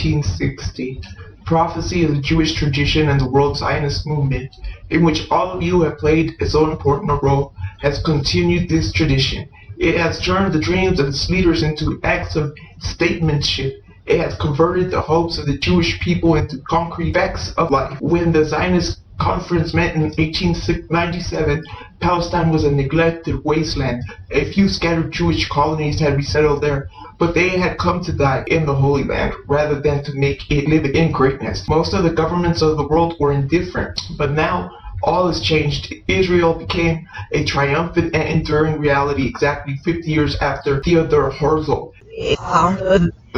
1860, Prophecy of the Jewish Tradition and the World Zionist Movement, in which all of you have played a so important a role, has continued this tradition. It has turned the dreams of its leaders into acts of statesmanship. It has converted the hopes of the Jewish people into concrete facts of life. When the Zionist Conference met in 1897, Palestine was a neglected wasteland. A few scattered Jewish colonies had resettled there, but they had come to die in the Holy Land rather than to make it live in greatness. Most of the governments of the world were indifferent, but now all has changed. Israel became a triumphant and enduring reality exactly 50 years after Theodor Herzl.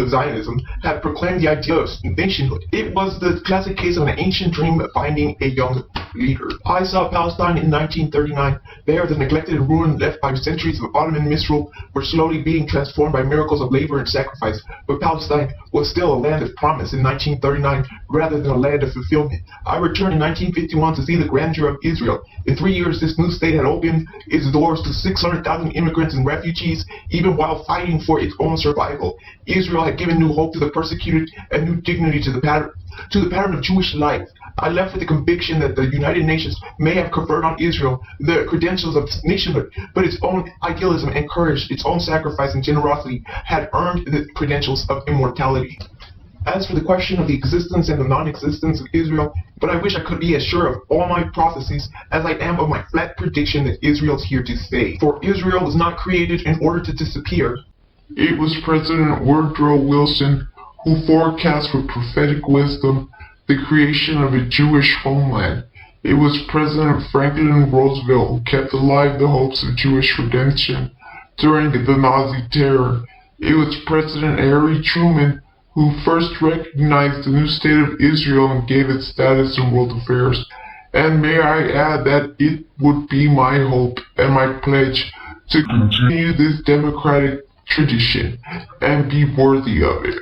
Zionism had proclaimed the idea of nationhood. It was the classic case of an ancient dream finding a young leader. I saw Palestine in 1939. There, the neglected and ruin left by centuries of Ottoman misrule were slowly being transformed by miracles of labor and sacrifice. But Palestine was still a land of promise in 1939 rather than a land of fulfillment. I returned in 1951 to see the grandeur of Israel. In 3 years, this new state had opened its doors to 600,000 immigrants and refugees, even while fighting for its own survival. Israel had given new hope to the persecuted and new dignity to the pattern of Jewish life. I left with the conviction that the United Nations may have conferred on Israel the credentials of nationhood, but its own idealism and courage, its own sacrifice and generosity had earned the credentials of immortality. As for the question of the existence and the non-existence of Israel, but I wish I could be as sure of all my prophecies as I am of my flat prediction that Israel's here to stay. For Israel was not created in order to disappear. It was President Woodrow Wilson who forecast with prophetic wisdom the creation of a Jewish homeland. It was President Franklin Roosevelt who kept alive the hopes of Jewish redemption during the Nazi terror. It was President Harry Truman who first recognized the new state of Israel and gave it status in world affairs. And may I add that it would be my hope and my pledge to continue this democratic tradition and be worthy of it.